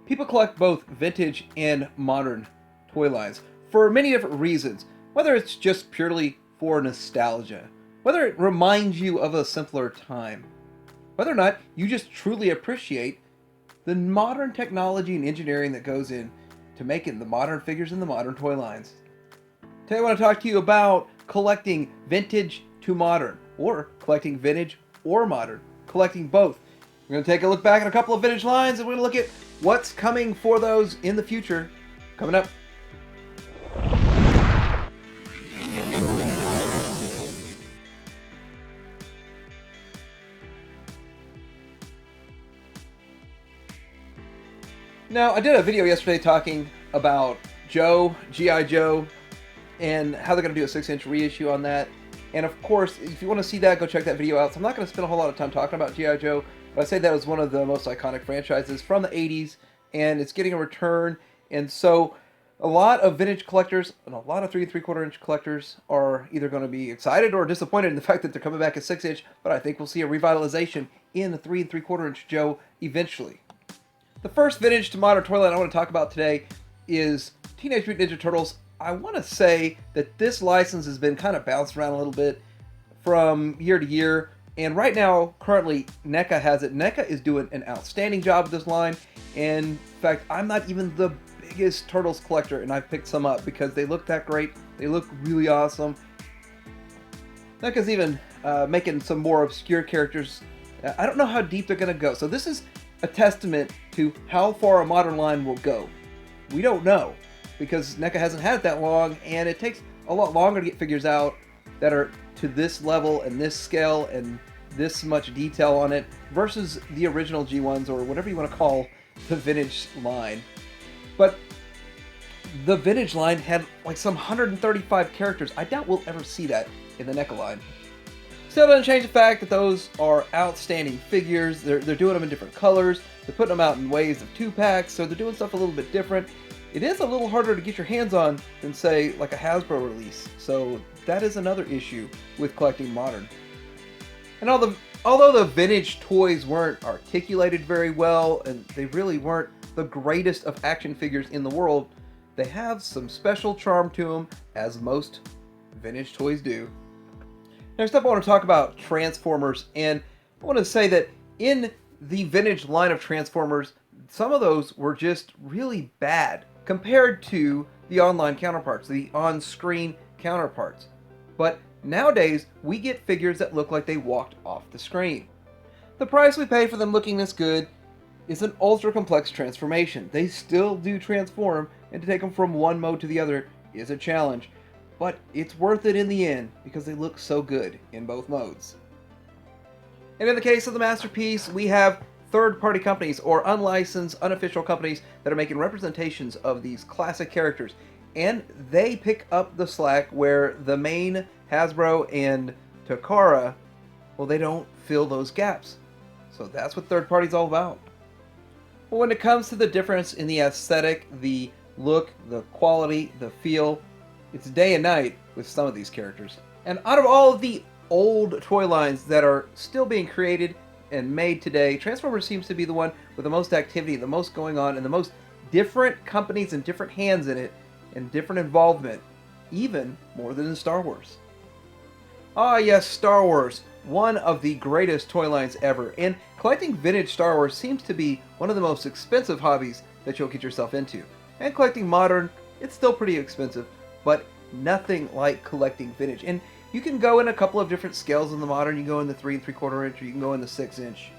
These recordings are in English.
People collect both vintage and modern toy lines for many different reasons, whether it's just purely for nostalgia, whether it reminds you of a simpler time, whether or not you just truly appreciate the modern technology and engineering that goes in to making the modern figures in the modern toy lines. Today I want to talk to you about collecting vintage to modern, or collecting vintage or modern, collecting both. We're going to take a look back at a couple of vintage lines, and we're going to look at what's coming for those in the future. Coming up. Now, I did a video yesterday talking about Joe, G.I. Joe, and how they're going to do a 6-inch reissue on that. And of course, if you want to see that, go check that video out. So I'm not going to spend a whole lot of time talking about G.I. Joe, but I say that was one of the most iconic franchises from the 80s, and it's getting a return. And so a lot of vintage collectors and a lot of 3 3/4 inch collectors are either going to be excited or disappointed in the fact that they're coming back at 6-inch, but I think we'll see a revitalization in the 3 3/4 inch Joe eventually. The first vintage to modern toy line I want to talk about today is Teenage Mutant Ninja Turtles. I want to say that this license has been kind of bounced around a little bit from year to year, and right now, currently, NECA has it. NECA is doing an outstanding job with this line, and in fact, I'm not even the biggest Turtles collector, and I picked some up because they look that great. They look really awesome. NECA's even making some more obscure characters. I don't know how deep they're going to go, so this is a testament to how far a modern line will go. We don't know, because NECA hasn't had it that long, and it takes a lot longer to get figures out that are to this level and this scale and this much detail on it versus the original G1s, or whatever you want to call the vintage line. But the vintage line had like some 135 characters. I doubt we'll ever see that in the NECA line. Still doesn't change the fact that those are outstanding figures. They're doing them in different colors. They're putting them out in waves of 2-packs, so they're doing stuff a little bit different. It is a little harder to get your hands on than, say, like a Hasbro release. So that is another issue with collecting modern. And although the vintage toys weren't articulated very well, and they really weren't the greatest of action figures in the world, they have some special charm to them, as most vintage toys do. Next up, I want to talk about Transformers, and I want to say that in the vintage line of Transformers, some of those were just really bad compared to the online counterparts, the on-screen counterparts. But nowadays, we get figures that look like they walked off the screen. The price we pay for them looking this good is an ultra-complex transformation. They still do transform, and to take them from one mode to the other is a challenge. But it's worth it in the end because they look so good in both modes. And in the case of the Masterpiece, we have third-party companies or unlicensed, unofficial companies that are making representations of these classic characters. And they pick up the slack where the main Hasbro and Takara, well, they don't fill those gaps. So that's what third party's all about. But when it comes to the difference in the aesthetic, the look, the quality, the feel, it's day and night with some of these characters. And out of all of the old toy lines that are still being created and made today, Transformers seems to be the one with the most activity, the most going on, and the most different companies and different hands in it, and different involvement, even more than in Star Wars. Ah yes, Star Wars, one of the greatest toy lines ever, and collecting vintage Star Wars seems to be one of the most expensive hobbies that you'll get yourself into. And collecting modern, it's still pretty expensive, but nothing like collecting vintage. And you can go in a couple of different scales in the modern. You can go in the 3 3/4 inch, or you can go in the 6-inch.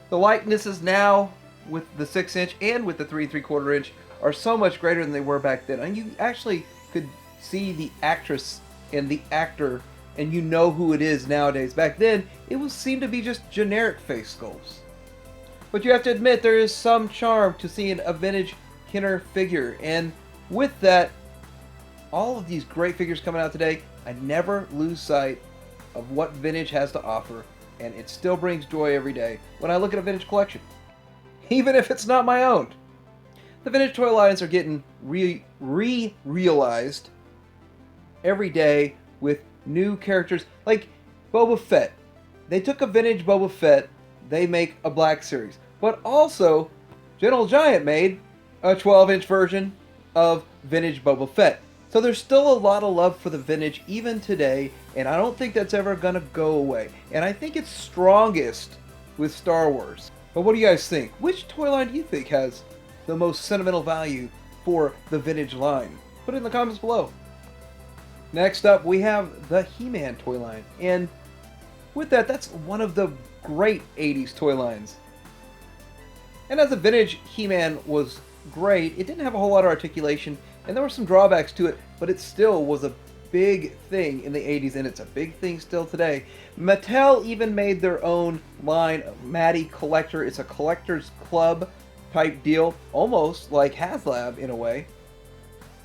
The likenesses now with the 6-inch and with the 3 3/4 inch are so much greater than they were back then. And you actually could see the actress and the actor, and you know who it is nowadays. Back then, it seemed to be just generic face sculpts. But you have to admit, there is some charm to seeing a vintage Kenner figure. And with that, all of these great figures coming out today, I never lose sight of what vintage has to offer, and it still brings joy every day when I look at a vintage collection, even if it's not my own. The vintage toy lines are getting realized every day with new characters, like Boba Fett. They took a vintage Boba Fett, they make a Black Series, but also Gentle Giant made a 12-inch version of vintage Boba Fett. So there's still a lot of love for the vintage even today, and I don't think that's ever going to go away. And I think it's strongest with Star Wars. But what do you guys think? Which toy line do you think has the most sentimental value for the vintage line? Put it in the comments below. Next up, we have the He-Man toy line. And with that, that's one of the great 80s toy lines. And as a vintage He-Man was great, it didn't have a whole lot of articulation, and there were some drawbacks to it, but it still was a big thing in the 80s, and it's a big thing still today. Mattel even made their own line, Matty Collector. It's a collector's club type deal, almost like HasLab in a way.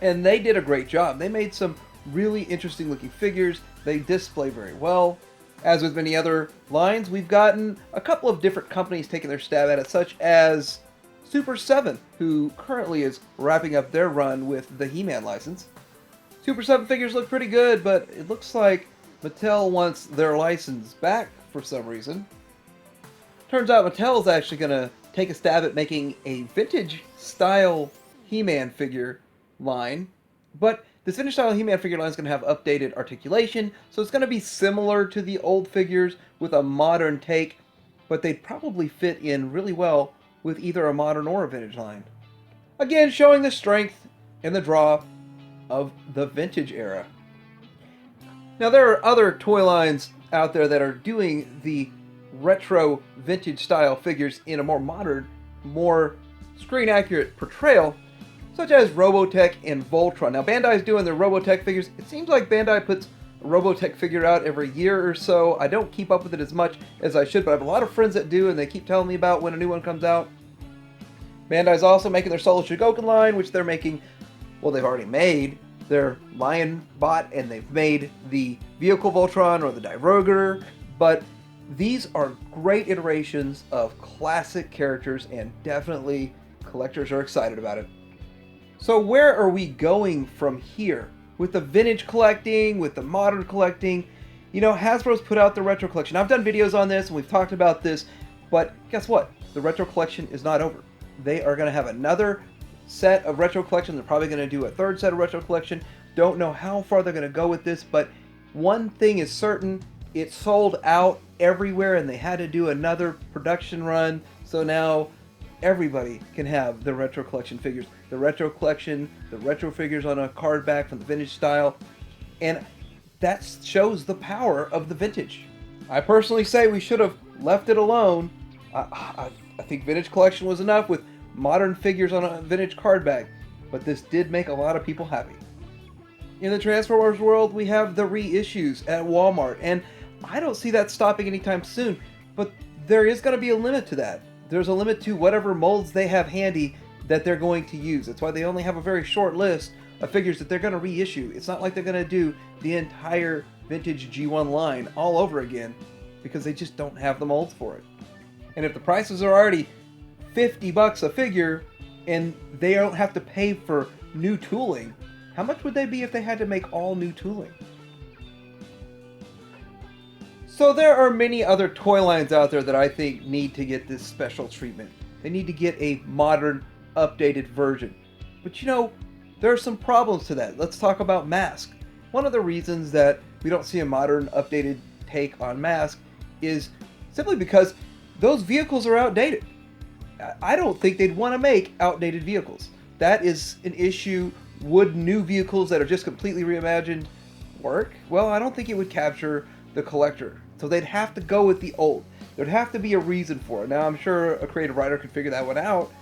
And they did a great job. They made some really interesting looking figures. They display very well. As with many other lines, we've gotten a couple of different companies taking their stab at it, such as Super 7, who currently is wrapping up their run with the He-Man license. Super 7 figures look pretty good, but it looks like Mattel wants their license back for some reason. Turns out Mattel is actually going to take a stab at making a vintage style He-Man figure line, but this vintage style He-Man figure line is going to have updated articulation, so it's going to be similar to the old figures with a modern take, but they'd probably fit in really well with either a modern or a vintage line. Again, showing the strength and the draw of the vintage era. Now there are other toy lines out there that are doing the retro vintage style figures in a more modern, more screen accurate portrayal, such as Robotech and Voltron. Now Bandai's doing their Robotech figures. It seems like Bandai puts a Robotech figure out every year or so. I don't keep up with it as much as I should, but I have a lot of friends that do, and they keep telling me about when a new one comes out. Bandai's also making their Solo Shogoken line, which they're making, well, they've already made their Lion Bot, and they've made the Vehicle Voltron or the Dairogger, but these are great iterations of classic characters, and definitely collectors are excited about it. So where are we going from here? With the vintage collecting, with the modern collecting? You know, Hasbro's put out the retro collection. I've done videos on this, and we've talked about this, but guess what? The retro collection is not over. They are going to have another set of retro collection. They're probably going to do a third set of retro collection. Don't know how far they're going to go with this, but one thing is certain, it sold out everywhere, and they had to do another production run, so now everybody can have the retro collection figures. The retro collection, the retro figures on a card back from the vintage style, and that shows the power of the vintage. I personally say we should have left it alone. I think vintage collection was enough with modern figures on a vintage card back, but this did make a lot of people happy. In the Transformers world, we have the reissues at Walmart, and I don't see that stopping anytime soon, but there is going to be a limit to that. There's a limit to whatever molds they have handy that they're going to use. That's why they only have a very short list of figures that they're going to reissue. It's not like they're going to do the entire vintage G1 line all over again, because they just don't have the molds for it. And if the prices are already $50 a figure and they don't have to pay for new tooling, how much would they be if they had to make all new tooling? So there are many other toy lines out there that I think need to get this special treatment. They need to get a modern, updated version. But you know, there are some problems to that. Let's talk about Mask. One of the reasons that we don't see a modern, updated take on Mask is simply because those vehicles are outdated. I don't think they'd want to make outdated vehicles. That is an issue. Would new vehicles that are just completely reimagined work? Well, I don't think it would capture the collector. So they'd have to go with the old. There'd have to be a reason for it. Now, I'm sure a creative writer could figure that one out,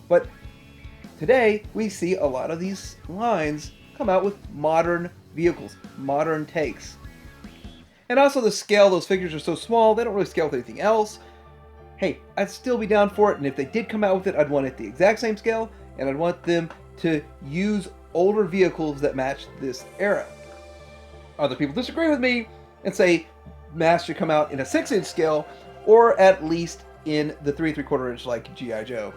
but today we see a lot of these lines come out with modern vehicles, modern takes. And also the scale, those figures are so small, they don't really scale with anything else. Hey, I'd still be down for it, and if they did come out with it, I'd want it the exact same scale, and I'd want them to use older vehicles that match this era. Other people disagree with me and say Mask should come out in a 6-inch scale, or at least in the 3 3/4 inch like G.I. Joe.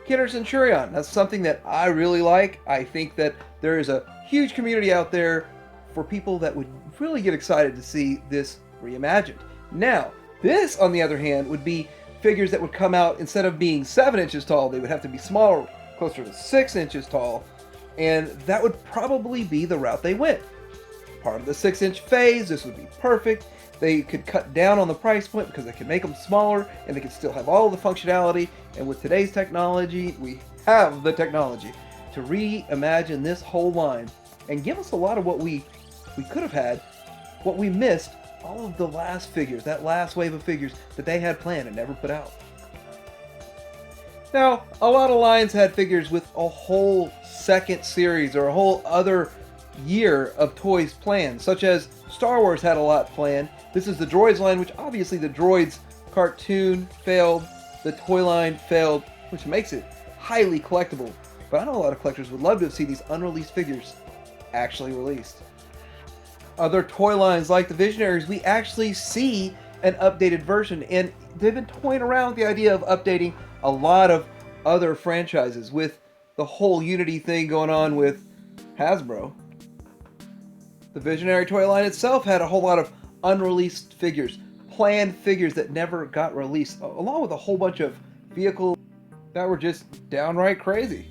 Kid Centurion, that's something that I really like. I think that there is a huge community out there for people that would really get excited to see this reimagined. Now, this, on the other hand, would be figures that would come out, instead of being 7 inches tall, they would have to be smaller, closer to 6 inches tall, and that would probably be the route they went. Part of the 6-inch phase, this would be perfect. They could cut down on the price point because they could make them smaller and they could still have all the functionality. And with today's technology, we have the technology to reimagine this whole line and give us a lot of what we could have had, what we missed, all of the last figures, that last wave of figures that they had planned and never put out. Now, a lot of lines had figures with a whole second series or a whole other year of toys planned, such as Star Wars had a lot planned. This is the Droids line, which obviously the Droids cartoon failed, the toy line failed, which makes it highly collectible. But I know a lot of collectors would love to see these unreleased figures actually released. Other toy lines like the Visionaries, we actually see an updated version, and they've been toying around with the idea of updating a lot of other franchises with the whole Unity thing going on with Hasbro. The Visionary toy line itself had a whole lot of unreleased figures, planned figures that never got released, along with a whole bunch of vehicles that were just downright crazy.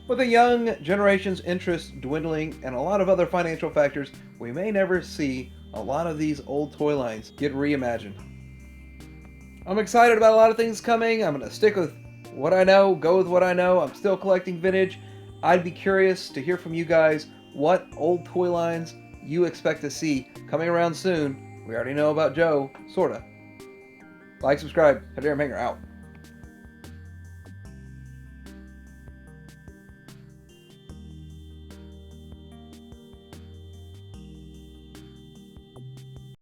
With the young generation's interest dwindling and a lot of other financial factors, we may never see a lot of these old toy lines get reimagined. I'm excited about a lot of things coming. I'm going to stick with what I know, go with what I know. I'm still collecting vintage. I'd be curious to hear from you guys what old toy lines you expect to see coming around soon. We already know about Joe, sorta. Like, subscribe. Hadarium Hanger out.